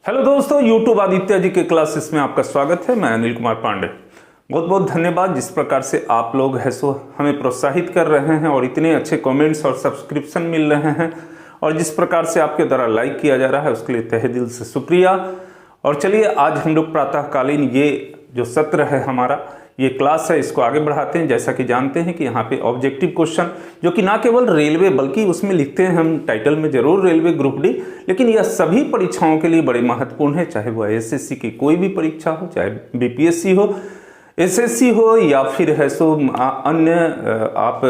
Hello दोस्तों, YouTube Aditya ji के classes में आपका स्वागत है। मैं अनिल कुमार पांडे। बहुत बहुत धन्यवाद जिस प्रकार से आप लोग है सो हमें प्रोत्साहित कर रहे हैं और इतने अच्छे कमेंट्स और सब्सक्रिप्शन मिल रहे हैं और जिस प्रकार से आपके द्वारा लाइक किया जा रहा है उसके लिए तहे दिल से शुक्रिया। और चलिए आज हम लोग प्रातःकालीन ये जो सत्र है हमारा, ये क्लास है, इसको आगे बढ़ाते हैं। जैसा कि जानते हैं कि यहाँ पे ऑब्जेक्टिव क्वेश्चन जो कि ना केवल रेलवे बल्कि उसमें लिखते हैं हम टाइटल में जरूर रेलवे ग्रुप डी, लेकिन यह सभी परीक्षाओं के लिए बड़े महत्वपूर्ण है। चाहे वह एसएससी की कोई भी परीक्षा हो, चाहे बीपीएससी हो, एसएससी हो या फिर है सो अन्य आप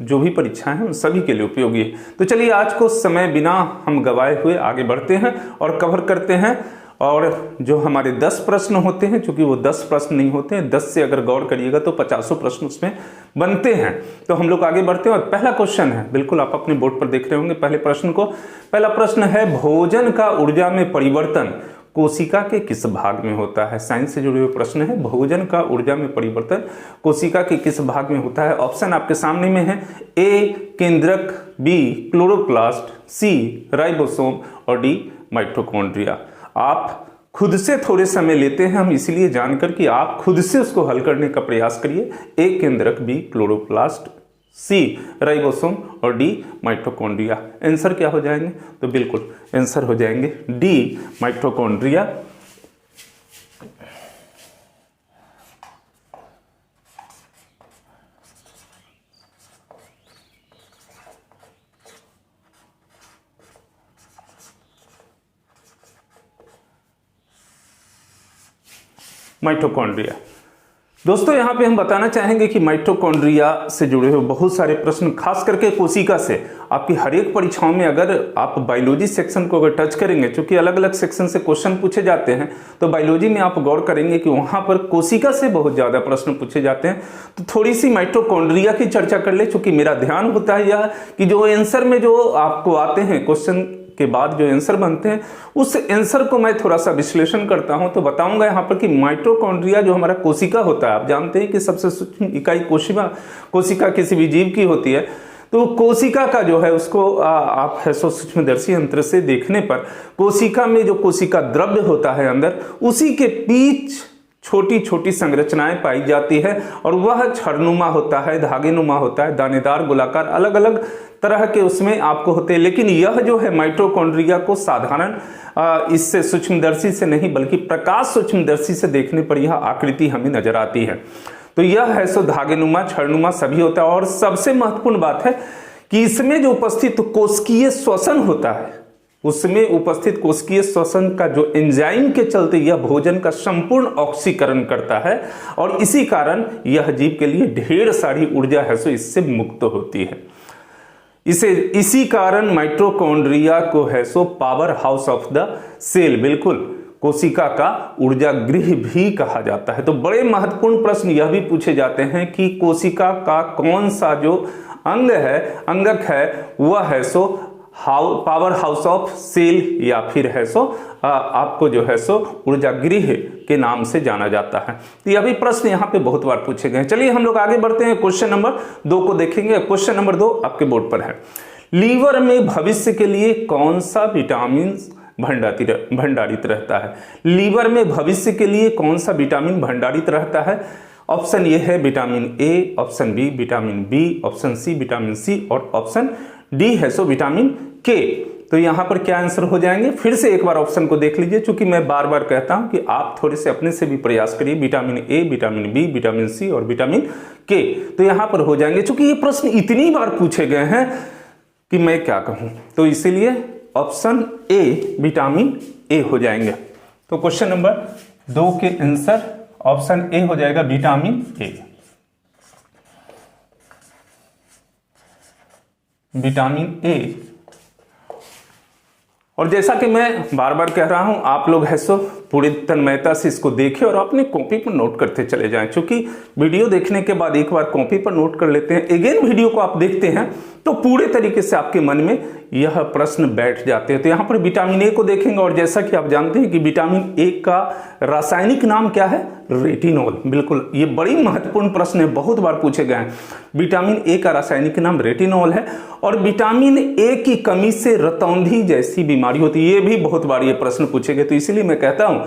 जो भी परीक्षाएं हैं उन सभी के लिए उपयोगी है। तो चलिए आज को समय बिना हम गवाए हुए आगे बढ़ते हैं और कवर करते हैं। और जो हमारे 10 प्रश्न होते हैं, चूंकि वो 10 प्रश्न नहीं होते हैं, 10 से अगर गौर करिएगा तो 50 प्रश्न उसमें बनते हैं। तो हम लोग आगे बढ़ते हैं और पहला क्वेश्चन है, बिल्कुल आप अपने बोर्ड पर देख रहे होंगे पहले प्रश्न को। पहला प्रश्न है, भोजन का ऊर्जा में परिवर्तन कोशिका के किस भाग में होता है? साइंस से जुड़े हुए प्रश्न है। भोजन का ऊर्जा में परिवर्तन कोशिका के किस भाग में होता है? ऑप्शन आपके सामने में है। ए केंद्रक, बी क्लोरोप्लास्ट, सी राइबोसोम और डी माइटोकॉन्ड्रिया। आप खुद से थोड़े समय लेते हैं हम इसीलिए जानकर कि आप खुद से उसको हल करने का प्रयास करिए। ए केंद्रक, बी क्लोरोप्लास्ट, सी राइबोसोम और डी माइटोकॉन्ड्रिया। आंसर क्या हो जाएंगे? तो बिल्कुल आंसर हो जाएंगे डी माइटोकॉन्ड्रिया। माइटोकॉन्ड्रिया। दोस्तों यहाँ पे हम बताना चाहेंगे कि माइटोकॉन्ड्रिया से जुड़े हुए बहुत सारे प्रश्न, खास करके कोशिका से, आपकी हर एक परीक्षाओं में अगर आप बायोलॉजी सेक्शन को अगर टच करेंगे, क्योंकि अलग अलग सेक्शन से क्वेश्चन पूछे जाते हैं, तो बायोलॉजी में आप गौर करेंगे कि वहां पर कोशिका से बहुत ज्यादा प्रश्न पूछे जाते हैं। तो थोड़ी सी माइटोकॉन्ड्रिया की चर्चा कर ले, चूंकि मेरा ध्यान होता है यह कि जो आंसर में जो आपको आते हैं क्वेश्चन के बाद जो आंसर बनते हैं उस आंसर को मैं थोड़ा सा विश्लेषण करता हूं। तो बताऊंगा यहां पर कि माइटोकॉन्ड्रिया जो हमारा कोशिका होता है, आप जानते हैं कि सबसे सूक्ष्म इकाई कोशिका किसी भी जीव की होती है। तो कोशिका का जो है उसको आप है सूक्ष्मदर्शी यंत्र से देखने पर कोशिका में जो कोशिका द्रव्य होता है अंदर, उसी के बीच छोटी छोटी संरचनाएं पाई जाती है और वह छड़नुमा होता है, धागेनुमा होता है, दानेदार, गोलाकार, अलग अलग तरह के उसमें आपको होते हैं। लेकिन यह जो है माइटोकॉन्ड्रिया को साधारण इससे सूक्ष्मदर्शी से नहीं बल्कि प्रकाश सूक्ष्मदर्शी से देखने पर यह आकृति हमें नजर आती है। तो यह है सो धागेनुमा, छड़नुमा सभी होता है। और सबसे महत्वपूर्ण बात है कि इसमें जो उपस्थित कोशिकीय श्वसन होता है, उसमें उपस्थित कोशिकीय श्वसन का जो एंजाइम के चलते यह भोजन का संपूर्ण ऑक्सीकरण करता है और इसी कारण यह जीव के लिए ढेर सारी ऊर्जा है सो इससे मुक्त होती है। इसी कारण माइटोकॉन्ड्रिया को है so power house of the cell, बिल्कुल कोशिका का ऊर्जा गृह भी कहा जाता है। तो बड़े महत्वपूर्ण प्रश्न यह भी पूछे जाते हैं कि कोशिका का कौन सा जो अंगक है वह है so power house of cell या फिर है सो आपको जो है सो ऊर्जा गृह के नाम से जाना जाता है। तो यह भी प्रश्न यहाँ पे बहुत बार पूछे गए। चलिए हम लोग आगे बढ़ते हैं, क्वेश्चन नंबर 2 को देखेंगे। क्वेश्चन नंबर 2 आपके बोर्ड पर है। लीवर में भविष्य के लिए कौन सा विटामिन भंडारित रहता है? लीवर में भविष्य के लिए कौन सा विटामिन भंडारित रहता है? ऑप्शन ए है vitamin A, option B vitamin B, option C vitamin C और ऑप्शन डी है सो विटामिन के। तो यहां पर क्या आंसर हो जाएंगे? फिर से एक बार ऑप्शन को देख लीजिए, चूंकि मैं बार बार कहता हूं कि आप थोड़े से अपने से भी प्रयास करिए। Vitamin A, vitamin B, vitamin C और विटामिन के। तो यहां पर हो जाएंगे। चूंकि ये प्रश्न इतनी बार पूछे गए हैं कि मैं क्या कहूं, तो इसीलिए ऑप्शन ए विटामिन ए हो जाएंगे। तो क्वेश्चन नंबर 2 के आंसर ऑप्शन ए हो जाएगा विटामिन ए, विटामिन ए। और जैसा कि मैं बार बार कह रहा हूं, आप लोग है सो पूरी तन्मयता से इसको देखें और अपने कॉपी पर नोट करते चले जाएं। क्योंकि वीडियो देखने के बाद एक बार कॉपी पर नोट कर लेते हैं, अगेन वीडियो को आप देखते हैं तो पूरे तरीके से आपके मन में यह प्रश्न बैठ जाते हैं। तो यहाँ पर विटामिन ए को देखेंगे और जैसा कि आप जानते हैं कि विटामिन ए का रासायनिक नाम क्या है? रेटिनॉल। बिल्कुल, ये बड़ी महत्वपूर्ण प्रश्न है, बहुत बार पूछे गए हैं। विटामिन ए का रासायनिक नाम रेटिनॉल है और विटामिन ए की कमी से रतौंधी जैसी बीमारी होती है। ये भी बहुत बार ये प्रश्न पूछे गए, तो इसीलिए मैं कहता हूं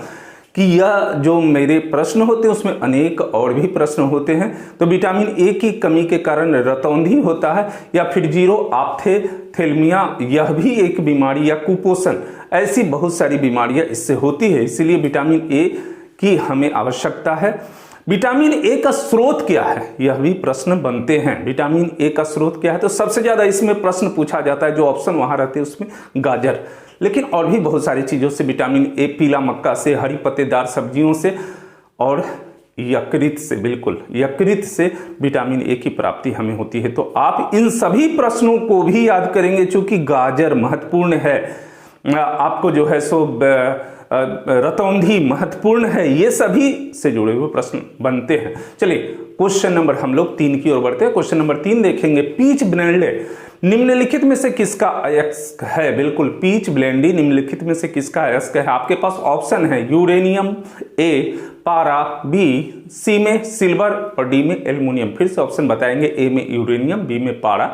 कि यह जो मेरे प्रश्न होते हैं उसमें अनेक और भी प्रश्न होते हैं। तो विटामिन ए की कमी के कारण रतौंधी होता है या फिर जीरो ऑप्थेल्मिया, यह भी एक बीमारी, या कुपोषण, ऐसी बहुत सारी बीमारियां इससे होती है। इसीलिए विटामिन ए की हमें आवश्यकता है। विटामिन ए का स्रोत क्या है? यह भी प्रश्न बनते हैं। विटामिन ए का स्रोत क्या है? तो सबसे ज्यादा इसमें प्रश्न पूछा जाता है, जो ऑप्शन वहां रहते हैं उसमें गाजर, लेकिन और भी बहुत सारी चीजों से विटामिन ए, पीला मक्का से, हरी पत्तेदार सब्जियों से और यकृत से। बिल्कुल, यकृत से विटामिन ए की प्राप्ति हमें होती है। तो आप इन सभी प्रश्नों को भी याद करेंगे, चूंकि गाजर महत्वपूर्ण है, आपको जो है सो रतौंधी महत्वपूर्ण है, ये सभी से जुड़े हुए प्रश्न बनते हैं। चलिए क्वेश्चन नंबर हम लोग 3 की ओर बढ़ते हैं। क्वेश्चन नंबर 3 देखेंगे, पीच ब्लेंडे निम्नलिखित में से किसका अयस्क है? बिल्कुल, पीच ब्लेंडी निम्नलिखित में से किसका अयस्क है? आपके पास ऑप्शन है यूरेनियम, ए पारा, बी सी में सिल्वर और डी में एल्युमिनियम। फिर से ऑप्शन बताएंगे, ए में यूरेनियम, बी में पारा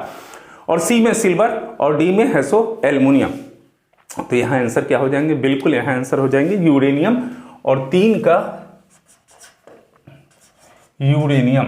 और सी में सिल्वर और डी में है सो एल्युमिनियम। तो यहां आंसर क्या हो जाएंगे? बिल्कुल यहां आंसर हो जाएंगे यूरेनियम और 3 का यूरेनियम।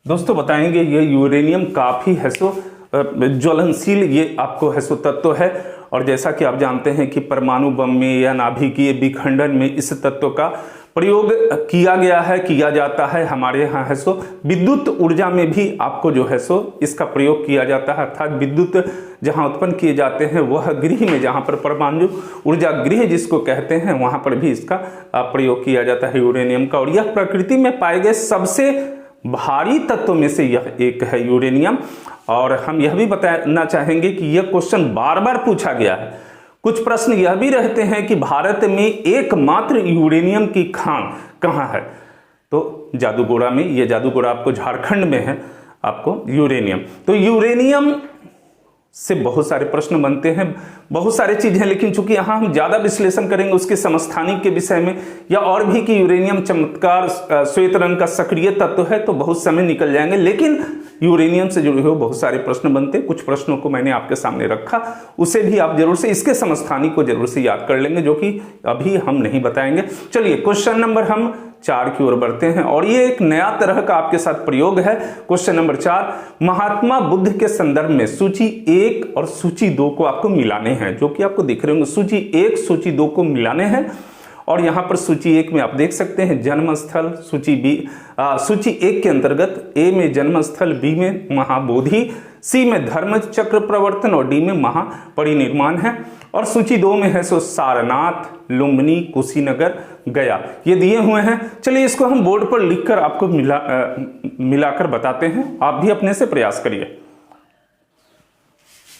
दोस्तों बताएंगे ये यूरेनियम काफी है सो ज्वलनशील, ये आपको है सो तत्व है। और जैसा कि आप जानते हैं कि परमाणु बम में या नाभिकीय विखंडन में इस तत्व का प्रयोग किया जाता है। हमारे यहाँ है सो विद्युत ऊर्जा में भी आपको जो है सो इसका प्रयोग किया जाता है, अर्थात विद्युत जहाँ उत्पन्न किए जाते हैं वह गृह में, जहाँ पर परमाणु ऊर्जा गृह जिसको कहते हैं, वहाँ पर भी इसका प्रयोग किया जाता है यूरेनियम का। और यह प्रकृति में पाए गए सबसे भारी तत्व में से यह एक है यूरेनियम। और हम यह भी बताना चाहेंगे कि यह क्वेश्चन बार बार पूछा गया है। कुछ प्रश्न यह भी रहते हैं कि भारत में एकमात्र यूरेनियम की खान कहाँ है? तो जादूगोड़ा में, यह जादूगोड़ा आपको झारखंड में है आपको यूरेनियम। तो यूरेनियम से बहुत सारे प्रश्न बनते हैं, बहुत सारी चीजें, लेकिन चूंकि यहाँ हम ज्यादा विश्लेषण करेंगे उसके समस्थानिक के विषय में या और भी कि यूरेनियम चमत्कार श्वेत रंग का सक्रिय तत्व है, तो बहुत समय निकल जाएंगे। लेकिन यूरेनियम से जुड़े हुए बहुत सारे प्रश्न बनते हैं। कुछ प्रश्नों को मैंने आपके सामने रखा, उसे भी आप जरूर से, इसके समस्थानिक को जरूर से याद कर लेंगे, जो कि अभी हम नहीं बताएंगे। चलिए क्वेश्चन नंबर हम 4 की ओर बढ़ते हैं और ये एक नया तरह का आपके साथ प्रयोग है। क्वेश्चन नंबर 4, महात्मा बुद्ध के संदर्भ में सूची 1 और सूची 2 को आपको मिलाने हैं, जो कि आपको दिख रहे होंगे। सूची 1 सूची 2 को मिलाने हैं और यहां पर सूची 1 में आप देख सकते हैं जन्मस्थल, सूची 1 के अंतर्गत ए में जन्मस्थल, बी में महाबोधि, सी में धर्म चक्र प्रवर्तन और डी में महापरिनिर्वाण है। और सूची 2 में है सो सारनाथ, लुम्बिनी, कुशीनगर, गया, ये दिए हुए हैं। चलिए इसको हम बोर्ड पर लिखकर आपको मिलाकर बताते हैं, आप भी अपने से प्रयास करिए।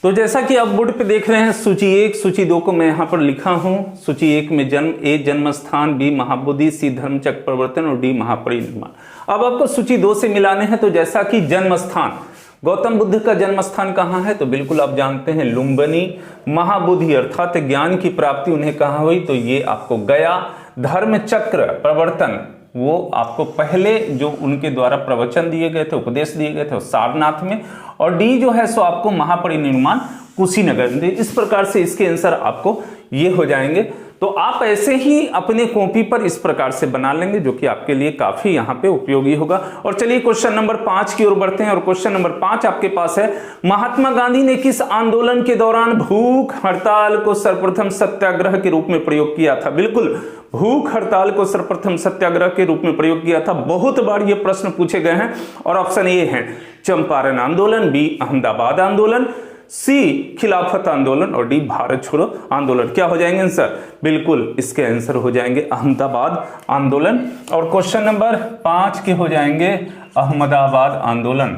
तो जैसा कि आप बोर्ड पे देख रहे हैं, सूची 1 सूची 2 को मैं यहां पर लिखा हूं। सूची 1 में ए जन्म स्थान, बी महाबोधि, सी धर्म चक्र प्रवर्तन और डी महापरिनिर्वाण। अब आपको सूची 2 से मिलाने हैं। तो जैसा कि जन्म स्थान, गौतम बुद्ध का जन्म स्थान कहाँ है? तो बिल्कुल आप जानते हैं लुम्बिनी। महाबोधि अर्थात ज्ञान की प्राप्ति उन्हें कहाँ हुई? तो ये आपको गया। धर्म चक्र प्रवर्तन, वो आपको पहले जो उनके द्वारा प्रवचन दिए गए थे, उपदेश दिए गए थे, सारनाथ में। और डी जो है सो आपको महापरिनिर्वाण, कुशीनगर। इस प्रकार से इसके आंसर आपको ये हो जाएंगे। तो आप ऐसे ही अपने कॉपी पर इस प्रकार से बना लेंगे, जो कि आपके लिए काफी यहाँ पे उपयोगी होगा। और चलिए क्वेश्चन नंबर 5 की ओर बढ़ते हैं और क्वेश्चन नंबर 5 आपके पास है, महात्मा गांधी ने किस आंदोलन के दौरान भूख हड़ताल को सर्वप्रथम सत्याग्रह के रूप में प्रयोग किया था? बिल्कुल, भूख हड़ताल को सर्वप्रथम सत्याग्रह के रूप में प्रयोग किया था। बहुत बार ये प्रश्न पूछे गए हैं और ऑप्शन ए है चंपारण आंदोलन, बी अहमदाबाद आंदोलन, सी खिलाफत आंदोलन और डी भारत छोड़ो आंदोलन। क्या हो जाएंगे आंसर? बिल्कुल इसके आंसर हो जाएंगे अहमदाबाद आंदोलन। और क्वेश्चन नंबर 5 के हो जाएंगे अहमदाबाद आंदोलन।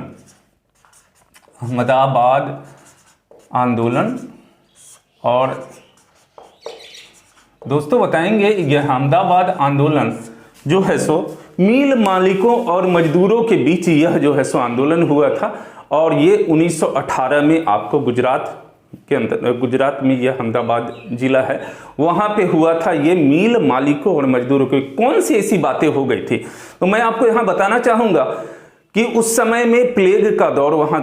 अहमदाबाद आंदोलन और दोस्तों बताएंगे यह अहमदाबाद आंदोलन जो है सो मिल मालिकों और मजदूरों के बीच यह जो है सो आंदोलन हुआ था और ये 1918 में आपको गुजरात के अंदर, गुजरात में यह अहमदाबाद जिला है, वहां पे हुआ था। ये मिल मालिकों और मजदूरों की कौन सी ऐसी बातें हो गई थी, तो मैं आपको यहां बताना चाहूंगा कि उस समय में प्लेग का दौर वहां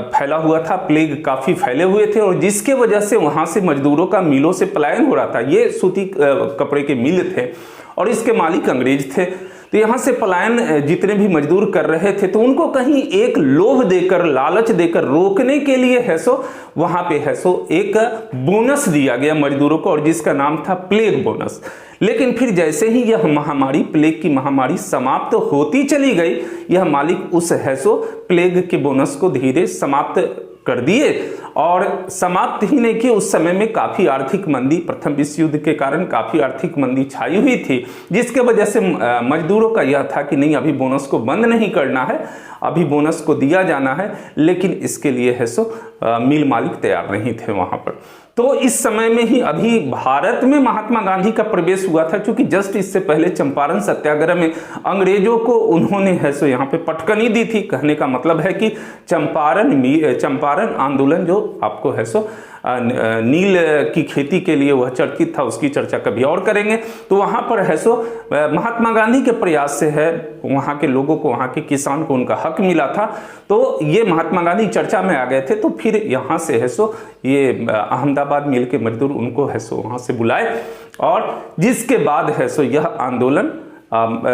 फैला हुआ था। प्लेग काफी फैले हुए थे और जिसके वजह से वहां से मजदूरों का मिलों से पलायन हो रहा था। ये सूती कपड़े के मिल थे और इसके मालिक अंग्रेज थे। तो यहां से पलायन जितने भी मजदूर कर रहे थे तो उनको कहीं एक लोभ देकर, लालच देकर रोकने के लिए है सो वहां पे है सो एक बोनस दिया गया मजदूरों को और जिसका नाम था प्लेग बोनस। लेकिन फिर जैसे ही यह महामारी, प्लेग की महामारी समाप्त होती चली गई, यह मालिक उस है सो प्लेग के बोनस को धीरे समाप्त कर दिए और समाप्त ही नहीं कि उस समय में काफी आर्थिक मंदी, प्रथम विश्व युद्ध के कारण काफी आर्थिक मंदी छाई हुई थी, जिसके वजह से मजदूरों का यह था कि नहीं, अभी बोनस को बंद नहीं करना है, अभी बोनस को दिया जाना है। लेकिन इसके लिए है सो मिल मालिक तैयार नहीं थे वहां पर। तो इस समय में ही अभी भारत में महात्मा गांधी का प्रवेश हुआ था, क्योंकि जस्ट इससे पहले चंपारण सत्याग्रह में अंग्रेजों को उन्होंने है सो यहाँ पे पटकनी दी थी। कहने का मतलब है कि चंपारण आंदोलन जो आपको है सो नील की खेती के लिए वह चर्चित था, उसकी चर्चा कभी और करेंगे। तो वहां पर है सो महात्मा गांधी के प्रयास से है वहां के लोगों को, वहां के किसान को उनका हक मिला था। तो ये महात्मा गांधी चर्चा में आ गए थे। तो फिर यहाँ से है सो ये अहमदाबाद मिल के मजदूर उनको है सो वहां से बुलाए और जिसके बाद है सो यह आंदोलन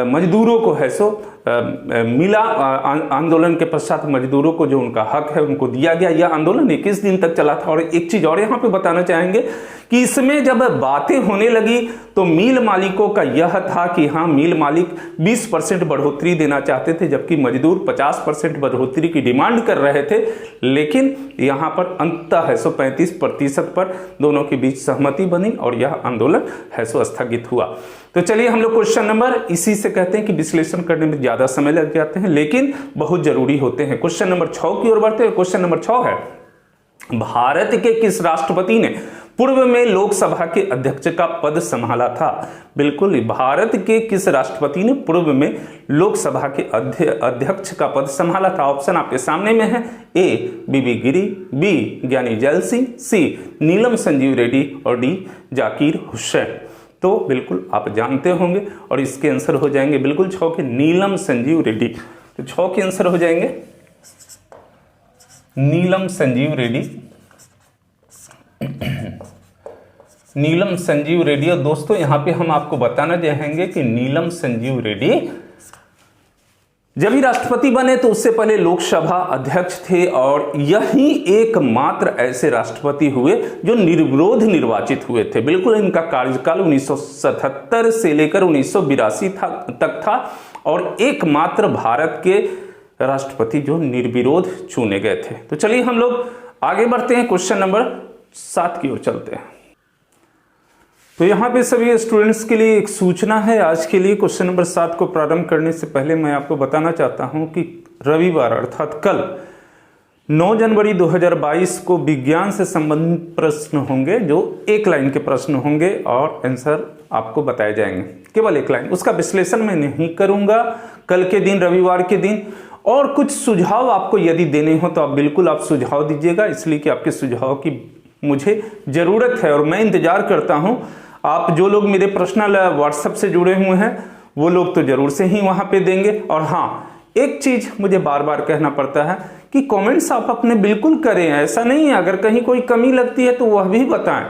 मजदूरों को है सो मिला। आंदोलन के पश्चात मजदूरों को जो उनका हक है उनको दिया गया। यह आंदोलन 21 दिन तक चला था। और एक चीज और यहाँ पे बताना चाहेंगे कि इसमें जब बातें होने लगी तो मिल मालिकों का यह था कि हाँ, मिल मालिक 20% बढ़ोतरी देना चाहते थे, जबकि मजदूर 50% बढ़ोतरी की डिमांड कर रहे थे। लेकिन यहाँ पर अंततः है सो 35% पर दोनों के बीच सहमति बनी और यह आंदोलन है सो स्थगित हुआ। तो चलिए हम लोग क्वेश्चन नंबर, इसी से कहते हैं कि विश्लेषण करने में ज्यादा समय लग जाते हैं लेकिन बहुत जरूरी होते हैं। क्वेश्चन नंबर 6 की ओर बढ़ते हैं। क्वेश्चन नंबर 6 है, भारत के किस राष्ट्रपति ने पूर्व में लोकसभा के अध्यक्ष का पद संभाला था? बिल्कुल, भारत के किस राष्ट्रपति ने पूर्व में लोकसभा के अध्यक्ष का पद संभाला था? ऑप्शन आपके सामने में है। ए बीबी गिरी, बी ज्ञानी जैल सिंह, सी नीलम संजीव रेड्डी और डी जाकिर हुसैन। तो बिल्कुल आप जानते होंगे और इसके आंसर हो जाएंगे बिल्कुल 6 के नीलम संजीव रेड्डी। तो 6 के आंसर हो जाएंगे नीलम संजीव रेड्डी, नीलम संजीव रेड्डी। और दोस्तों यहाँ पे हम आपको बताना चाहेंगे कि नीलम संजीव रेड्डी जब ही राष्ट्रपति बने तो उससे पहले लोकसभा अध्यक्ष थे और यही एकमात्र ऐसे राष्ट्रपति हुए जो निर्विरोध निर्वाचित हुए थे। बिल्कुल, इनका कार्यकाल 1977 से लेकर 1982 तक था और एकमात्र भारत के राष्ट्रपति जो निर्विरोध चुने गए थे। तो चलिए हम लोग आगे बढ़ते हैं, क्वेश्चन नंबर 7 की ओर चलते हैं। तो यहाँ पे सभी स्टूडेंट्स के लिए एक सूचना है आज के लिए। क्वेश्चन नंबर 7 को प्रारंभ करने से पहले मैं आपको बताना चाहता हूँ कि रविवार अर्थात कल 9 जनवरी 2022 को विज्ञान से संबंधित प्रश्न होंगे, जो एक लाइन के प्रश्न होंगे और आंसर आपको बताए जाएंगे, केवल एक लाइन। उसका विश्लेषण मैं नहीं करूंगा कल के दिन, रविवार के दिन। और कुछ सुझाव आपको यदि देने हो तो आप बिल्कुल आप सुझाव दीजिएगा, इसलिए कि आपके सुझाव की मुझे जरूरत है और मैं इंतजार करता हूं। आप जो लोग मेरे पर्सनल व्हाट्सएप से जुड़े हुए हैं वो लोग तो जरूर से ही वहां पे देंगे। और हाँ, एक चीज मुझे बार बार कहना पड़ता है कि कमेंट्स आप अपने बिल्कुल करें, ऐसा नहीं है। अगर कहीं कोई कमी लगती है तो वह भी बताएं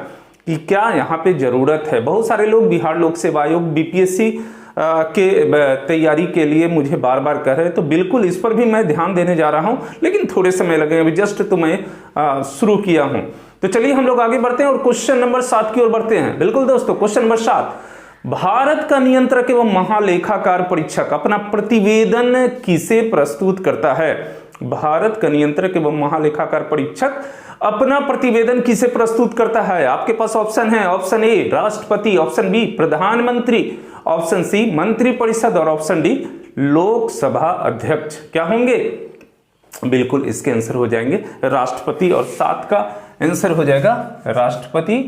कि क्या यहाँ पे जरूरत है। बहुत सारे लोग बिहार लोक सेवा आयोग बीपीएससी के तैयारी के लिए मुझे बार बार कह रहे हैं, तो बिल्कुल इस पर भी मैं ध्यान देने जा रहा हूं, लेकिन थोड़े समय लगे, अभी जस्ट तो मैं शुरू किया हूं। तो चलिए हम लोग आगे बढ़ते हैं और क्वेश्चन नंबर 7 की ओर बढ़ते हैं। बिल्कुल दोस्तों, क्वेश्चन नंबर 7, भारत का नियंत्रक एवं महालेखाकार परीक्षक अपना प्रतिवेदन किसे प्रस्तुत करता है? भारत का नियंत्रक एवं महालेखाकार परीक्षक अपना प्रतिवेदन किसे प्रस्तुत करता है? आपके पास ऑप्शन है। ऑप्शन ए राष्ट्रपति, ऑप्शन बी प्रधानमंत्री, ऑप्शन सी मंत्रिपरिषद और ऑप्शन डी लोकसभा अध्यक्ष। क्या होंगे? बिल्कुल इसके आंसर हो जाएंगे राष्ट्रपति। और 7 का आंसर हो जाएगा राष्ट्रपति।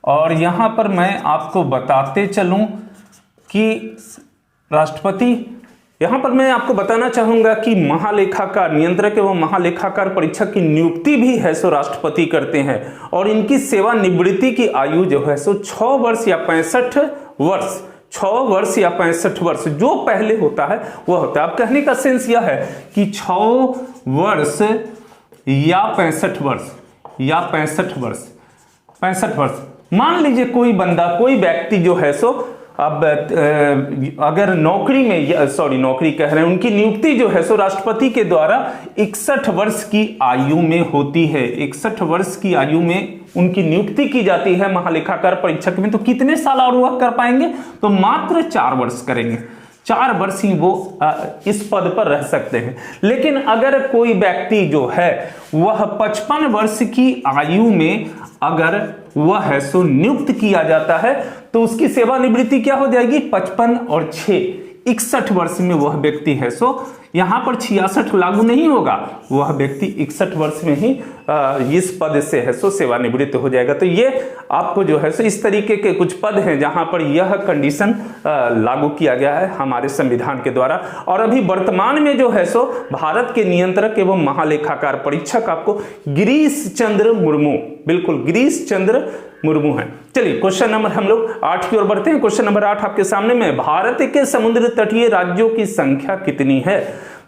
और यहां पर मैं आपको बताते चलूं कि राष्ट्रपति, यहां पर मैं आपको बताना चाहूंगा कि महालेखाकार नियंत्रक एवं महालेखाकार परीक्षक की नियुक्ति भी है सो राष्ट्रपति करते हैं, और इनकी सेवानिवृत्ति की आयु जो है सो 6 वर्ष या 65 वर्ष, 6 वर्ष या 65 वर्ष जो पहले होता है वह होता है। अब कहने का सेंस यह है कि 6 वर्ष या 65 वर्ष या 65 वर्ष, 65 वर्ष। मान लीजिए कोई बंदा, कोई व्यक्ति जो है सो अब अगर नौकरी में, सॉरी नौकरी कह रहे हैं, उनकी नियुक्ति जो है सो राष्ट्रपति के द्वारा 61 वर्ष की आयु में होती है। 61 वर्ष की आयु में उनकी नियुक्ति की जाती है महालेखाकार परीक्षक में। तो कितने साल और वह कर पाएंगे? तो मात्र 4 वर्ष करेंगे, 4 वर्ष ही वो इस पद पर रह सकते हैं। लेकिन अगर कोई व्यक्ति जो है वह 55 वर्ष की आयु में अगर वह है सो नियुक्त किया जाता है तो उसकी सेवानिवृत्ति क्या हो जाएगी? 55 और 6 61 वर्ष में वह व्यक्ति है सो यहां पर 66 लागू नहीं होगा, वह व्यक्ति 61 वर्ष में ही इस पद से है सो सेवानिवृत्त हो जाएगा। तो ये आपको जो है सो इस तरीके के कुछ पद हैं जहां पर यह कंडीशन लागू किया गया है हमारे संविधान के द्वारा। और अभी वर्तमान में जो है सो भारत के नियंत्रक एवं महालेखाकार परीक्षक आपको गिरीश चंद्र मुर्मू, बिल्कुल गिरीश चंद्र मुर्मू है। चलिए क्वेश्चन नंबर हम लोग 8 की ओर बढ़ते हैं। क्वेश्चन नंबर 8 आपके सामने में, भारत के समुद्र तटीय राज्यों की संख्या कितनी है?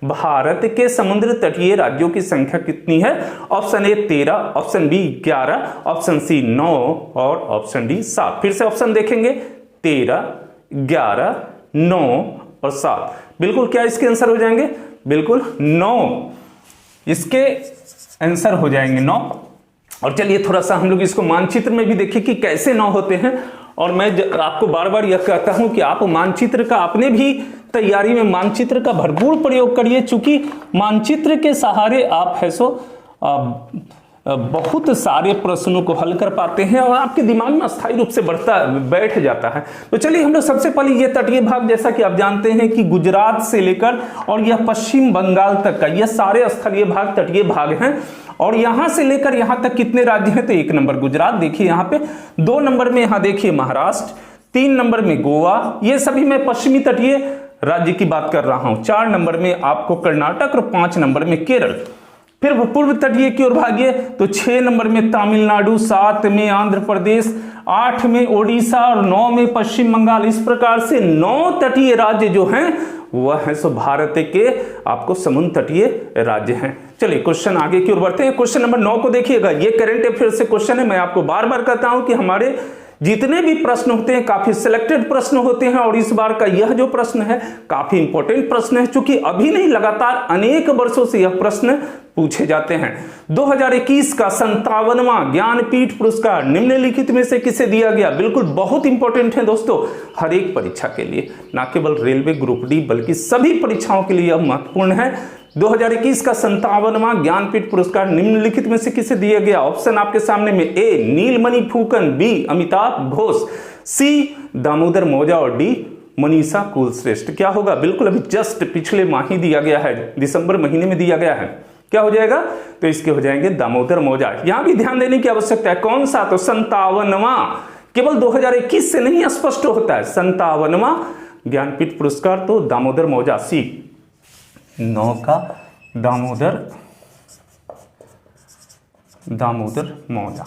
भारत के समुद्र तटीय राज्यों की संख्या कितनी है? Option A 13, option B 11, option C 9 और ऑप्शन डी 7। फिर से ऑप्शन देखेंगे, 13, 11, 9 और 7। बिल्कुल क्या इसके आंसर हो जाएंगे? बिल्कुल 9 इसके आंसर हो जाएंगे, 9। और चलिए थोड़ा सा हम लोग इसको मानचित्र में भी देखें कि कैसे 9 होते हैं। और मैं आपको बार बार यह कहता हूं कि आप मानचित्र का अपने भी तैयारी में मानचित्र का भरपूर प्रयोग करिए, चूंकि मानचित्र के सहारे आप है सो बहुत सारे प्रश्नों को हल कर पाते हैं और आपके दिमाग में अस्थायी रूप से बैठ जाता है। तो चलिए हम लोग सबसे पहले ये तटीय भाग, जैसा कि आप जानते हैं कि गुजरात से लेकर और यह पश्चिम बंगाल तक का यह सारे स्थलीय भाग तटीय भाग हैं। और यहां से लेकर यहां तक कितने राज्य हैं? तो 1 नंबर गुजरात देखिए यहाँ पे, 2 नंबर में यहां देखिए महाराष्ट्र, 3 नंबर में गोवा, ये सभी मैं पश्चिमी तटीय राज्य की बात कर रहा हूं। 4 नंबर में आपको कर्नाटक और 5 नंबर में केरल। फिर पूर्व तटीय की ओर भागिए तो 6 नंबर में तमिलनाडु, 7 में आंध्र प्रदेश, 8 में ओडिशा और 9 में पश्चिम बंगाल। इस प्रकार से 9 तटीय राज्य जो हैं वह है सो भारत के आपको समुद्र तटीय राज्य हैं। चलिए क्वेश्चन आगे की ओर बढ़ते हैं। क्वेश्चन नंबर 9 को देखिएगा, ये करंट अफेयर से क्वेश्चन है। मैं आपको बार बार कहता हूं कि हमारे जितने भी प्रश्न होते हैं काफी सिलेक्टेड प्रश्न होते हैं, और इस बार का यह जो प्रश्न है काफी इंपॉर्टेंट प्रश्न है, क्योंकि अभी नहीं लगातार अनेक वर्षों से यह प्रश्न पूछे जाते हैं। 2021 का 57वां ज्ञानपीठ पुरस्कार निम्नलिखित में से किसे दिया गया? बिल्कुल बहुत इंपॉर्टेंट है दोस्तों, हर एक परीक्षा के लिए, ना केवल रेलवे ग्रुप डी बल्कि सभी परीक्षाओं के लिए यह महत्वपूर्ण है। 2021 का 57वां ज्ञानपीठ पुरस्कार निम्नलिखित में से किसे दिया गया? ऑप्शन आपके सामने में, ए नीलमणि फूकन, बी अमिताभ घोष, सी दामोदर मौजा और डी मनीषा कुलश्रेष्ठ। क्या होगा? बिल्कुल अभी जस्ट पिछले माह ही दिया गया है, दिसंबर महीने में दिया गया है। क्या हो जाएगा? तो इसके हो जाएंगे दामोदर मौजा। यहां भी ध्यान देने की आवश्यकता है, कौन सा? तो 57वां, केवल 2021 से नहीं स्पष्ट होता है। 57वां ज्ञानपीठ पुरस्कार तो दामोदर मौजा, सी 9 का दामोदर मौजा।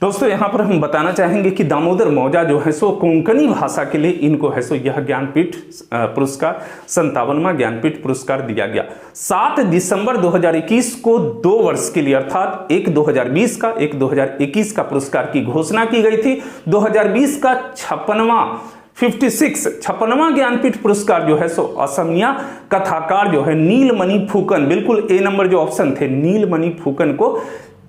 दोस्तों यहां पर हम बताना चाहेंगे कि दामोदर मौजा जो है सो कोंकणी भाषा के लिए इनको है सो यह ज्ञानपीठ पुरस्कार 57वां ज्ञानपीठ पुरस्कार दिया गया। 7 दिसंबर 2021 को 2 वर्ष के लिए, अर्थात एक 2020 का एक 2021 का पुरस्कार की घोषणा की गई थी। 2020 का 56वां ज्ञानपीठ पुरस्कार जो है सो असमिया कथाकार जो है नीलमणि फूकन, बिल्कुल ए नंबर जो ऑप्शन थे, नीलमणि फूकन को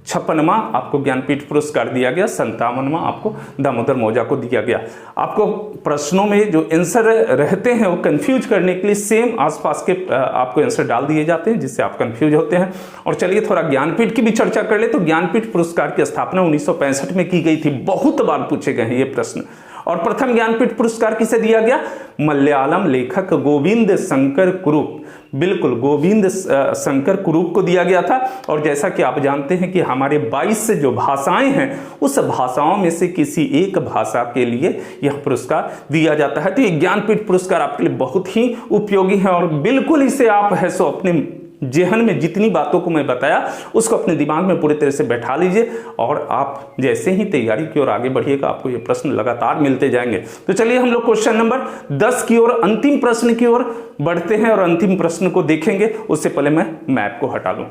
56वां आपको ज्ञानपीठ पुरस्कार दिया गया, 57वां आपको दामोदर मौजा को दिया गया। आपको प्रश्नों में जो आंसर रहते हैं वो कंफ्यूज करने के लिए सेम आसपास के आपको आंसर डाल दिए जाते हैं, जिससे आप कंफ्यूज होते हैं। और चलिए थोड़ा ज्ञानपीठ की भी चर्चा कर ले। तो ज्ञानपीठ पुरस्कार की स्थापना 1965 में की गई थी। बहुत बार पूछे गए हैं ये प्रश्न, और प्रथम ज्ञानपीठ पुरस्कार किसे दिया गया? मलयालम लेखक गोविंद शंकर कुरुप, बिल्कुल गोविंद शंकर कुरुप को दिया गया था। और जैसा कि आप जानते हैं कि हमारे 22 जो भाषाएं हैं उस भाषाओं में से किसी एक भाषा के लिए यह पुरस्कार दिया जाता है। तो ये ज्ञानपीठ पुरस्कार आपके लिए बहुत ही उपयोगी है और बिल्कुल इसे आप है सो अपने जेहन में जितनी बातों को मैं बताया उसको अपने दिमाग में पूरी तरह से बैठा लीजिए और आप जैसे ही तैयारी की ओर आगे बढ़िएगा आपको ये प्रश्न लगातार मिलते जाएंगे। तो चलिए हम लोग क्वेश्चन नंबर 10 की ओर, अंतिम प्रश्न की ओर बढ़ते हैं और अंतिम प्रश्न को देखेंगे। उससे पहले मैं मैप को हटा लूं।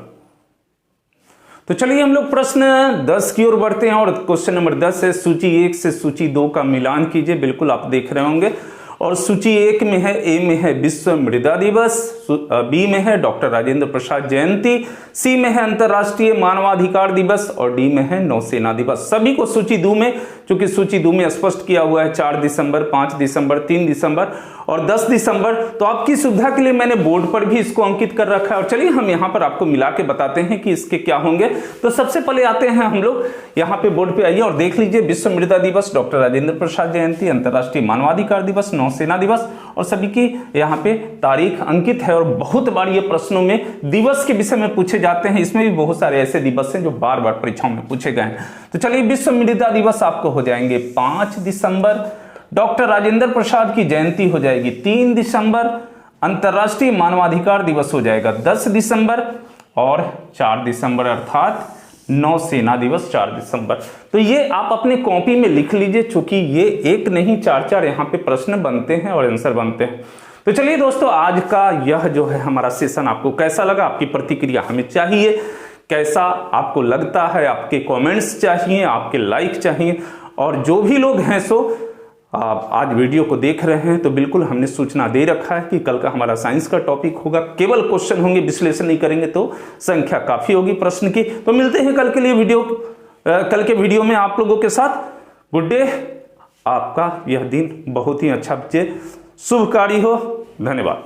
तो चलिए हम लोग प्रश्न 10 की ओर बढ़ते हैं और क्वेश्चन नंबर 10 है सूची 1 से सूची 2 का मिलान कीजिए। बिल्कुल आप देख रहे होंगे और सूची 1 में है, ए में है विश्व मृदा दिवस, बी में है डॉक्टर राजेंद्र प्रसाद जयंती, सी में है अंतर्राष्ट्रीय मानवाधिकार दिवस और डी में है नौसेना दिवस। सभी को सूची 2 में, चूंकि सूची 2 में स्पष्ट किया हुआ है 4 दिसंबर, 5 दिसंबर, 3 दिसंबर और 10 दिसंबर, तो आपकी सुविधा के लिए मैंने बोर्ड पर भी इसको अंकित कर रखा है। और चलिए हम यहाँ पर आपको मिला के बताते हैं कि इसके क्या होंगे। तो सबसे पहले आते हैं हम लोग यहाँ पे, बोर्ड पे आइए और देख लीजिए, विश्व मृदा दिवस, डॉक्टर राजेंद्र प्रसाद जयंती, अंतर्राष्ट्रीय मानवाधिकार दिवस, नौसेना दिवस और सभी की यहाँ पे तारीख अंकित है। और बहुत बार ये प्रश्नों में दिवस के विषय में पूछे जाते हैं, इसमें भी बहुत सारे ऐसे दिवस हैं जो बार बार परीक्षाओं में पूछे गए हैं। तो चलिए विश्व मृदा दिवस आपको हो जाएंगे 5 दिसंबर, डॉक्टर राजेंद्र प्रसाद की जयंती हो जाएगी 3 दिसंबर, अंतर्राष्ट्रीय मानवाधिकार दिवस हो जाएगा 10 दिसंबर और 4 दिसंबर अर्थात नौसेना दिवस 4 दिसंबर। तो ये आप अपने कॉपी में लिख लीजिए, चूंकि ये एक नहीं 4-4 यहाँ पे प्रश्न बनते हैं और आंसर बनते हैं। तो चलिए दोस्तों, आज का यह जो है हमारा सेशन आपको कैसा लगा, आपकी प्रतिक्रिया हमें चाहिए। कैसा आपको लगता है, आपके कमेंट्स चाहिए, आपके लाइक चाहिए। और जो भी लोग हैं सो आप आज वीडियो को देख रहे हैं तो बिल्कुल हमने सूचना दे रखा है कि कल का हमारा साइंस का टॉपिक होगा, केवल क्वेश्चन होंगे, विश्लेषण नहीं करेंगे तो संख्या काफी होगी प्रश्न की। तो मिलते हैं कल के लिए कल के वीडियो में आप लोगों के साथ। गुड डे, आपका यह दिन बहुत ही अच्छा बीते, शुभकारी हो। धन्यवाद।